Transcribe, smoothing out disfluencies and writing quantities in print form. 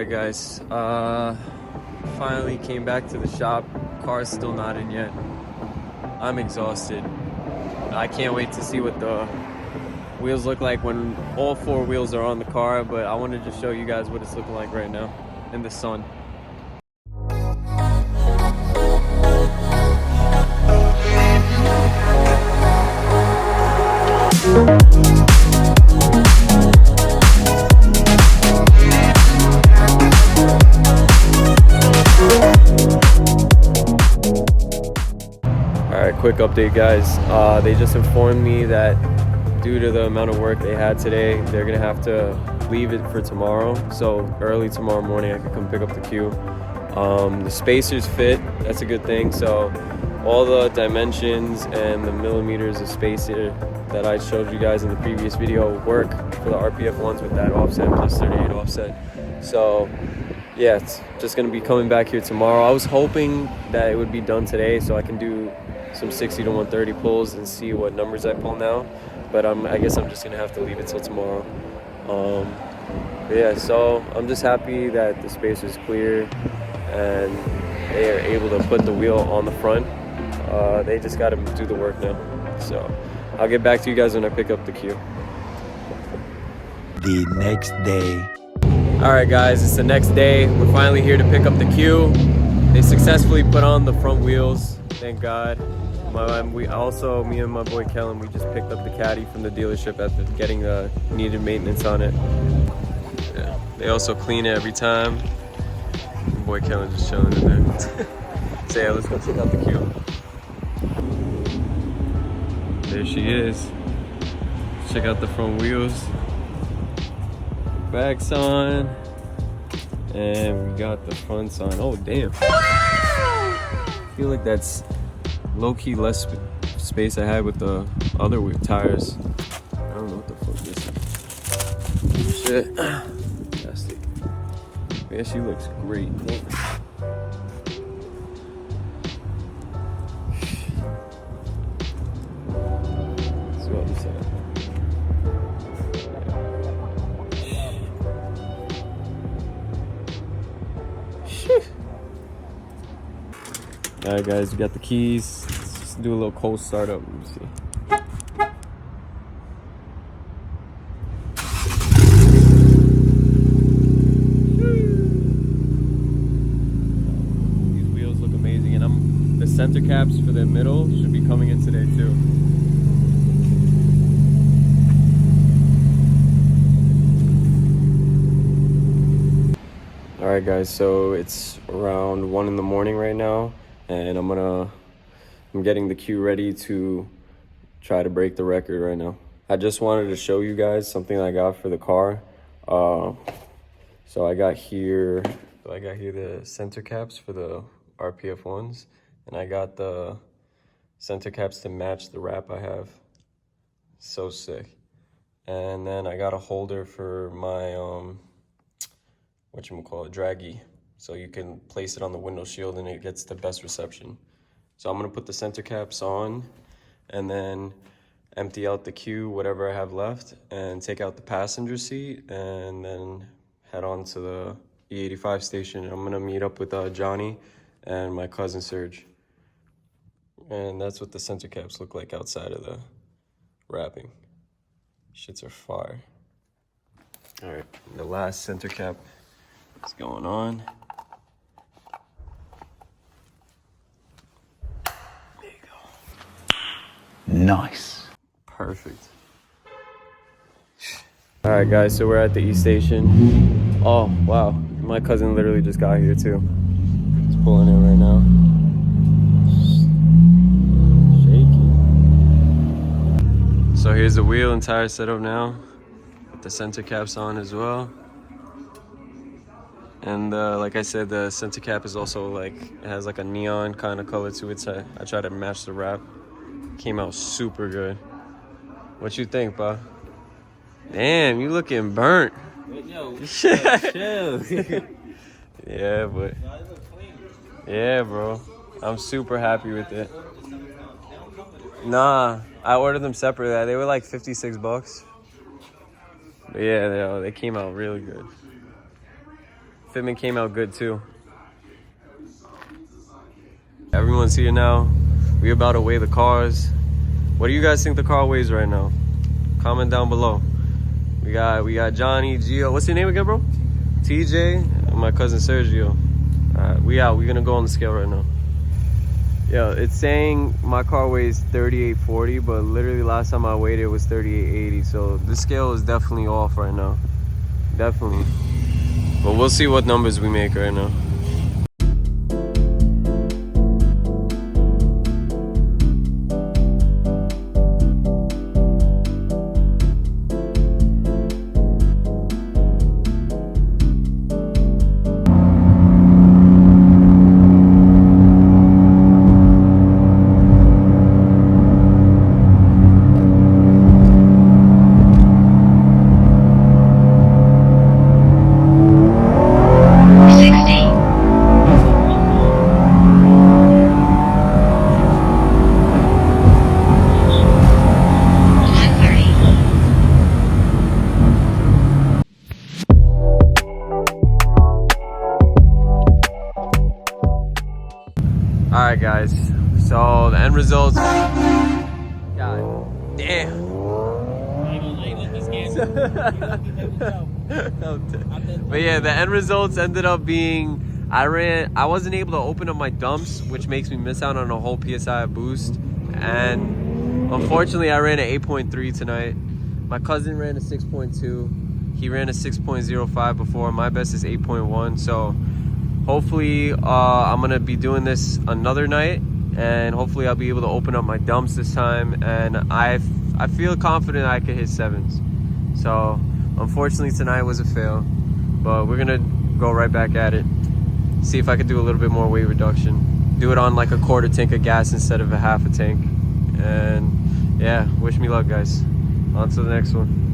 Alright guys, finally came back to the shop. Car's still not in yet. I'm exhausted. I can't wait to see what the wheels look like when all four wheels are on the car, but I wanted to show you guys what it's looking like right now in the sun. Alright, quick update guys. They just informed me that due to the amount of work they had today, they're gonna have to leave it for tomorrow. So early tomorrow morning I could come pick up the Q. The spacers fit, that's a good thing. So all the dimensions and the millimeters of spacer that I showed you guys in the previous video work for the RPF1s with that offset plus 38 offset. So yeah, it's just gonna be coming back here tomorrow. I was hoping that it would be done today so I can do some 60 to 130 pulls and see what numbers I pull now. But I guess I'm just gonna have to leave it till tomorrow. But yeah, so I'm just happy that the spacer's clear and they are able to put the wheel on the front. They just gotta do the work now. So I'll get back to you guys when I pick up the Q. The next day. All right guys, it's the next day. We're finally here to pick up the Q. They successfully put on the front wheels, thank God. Me and my boy Kellen, we just picked up the caddy from the dealership after getting needed maintenance on it. Yeah. They also clean it every time. My boy Kellen just chilling in there. So yeah, let's go check out the Q. There she is. Check out the front wheels. Back's on. And we got the fronts on. Oh damn. I feel like that's low-key less space I had with the other tires. I don't know what the fuck this is. Shit. Nasty. Yeah, she looks great. Let's go on this side. Alright guys, we got the keys. Let's just do a little cold startup. Let me see. These wheels look amazing, and the center caps for the middle should be coming in today too. Alright guys, so it's around 1 in the morning right now. And I'm getting the Q ready to try to break the record right now. I just wanted to show you guys something I got for the car. So I got here the center caps for the RPF1s, and I got the center caps to match the wrap I have. So sick. And then I got a holder for my draggy. So you can place it on the window shield and it gets the best reception. So I'm gonna put the center caps on and then empty out the Q, whatever I have left, and take out the passenger seat and then head on to the E85 station. I'm gonna meet up with Johnny and my cousin Serge. And that's what the center caps look like outside of the wrapping. Shits are fire. All right, the last center cap is going on. Nice. Perfect. All right, guys, so we're at the E station. Oh, wow. My cousin literally just got here, too. He's pulling in right now. Shaky. So here's the wheel and tire setup now. With the center caps on as well. And like I said, the center cap is also it has like a neon kind of color to it. So I try to match the wrap. Came out super good. What you think, pa? Damn, you looking burnt. Yo, chill. Yeah, but yeah, bro. I'm super happy with it. Nah, I ordered them separately. They were like $56. But yeah, they came out really good. fitment came out good too. Everyone's here now. We're about to weigh the cars. What do you guys think the car weighs right now? Comment down below. We got Johnny, Gio. What's your name again, bro? TJ, and my cousin Sergio. Alright, we out. We're gonna go on the scale right now. Yeah, it's saying my car weighs 3840, but literally last time I weighed it was 3880. So this scale is definitely off right now. Definitely. But we'll see what numbers we make right now. Alright guys, so the end results. God damn. But yeah, the end results ended up being I wasn't able to open up my dumps, which makes me miss out on a whole PSI boost. And unfortunately I ran an 8.3 tonight. My cousin ran a 6.2. He ran a 6.05 before. My best is 8.1. So hopefully I'm gonna be doing this another night, and hopefully I'll be able to open up my dumps this time, and I feel confident I could hit 7s. So unfortunately tonight was a fail, but we're gonna go right back at it, see if I could do a little bit more weight reduction, do it on like a quarter tank of gas instead of a half a tank. And yeah, wish me luck guys. On to the next one.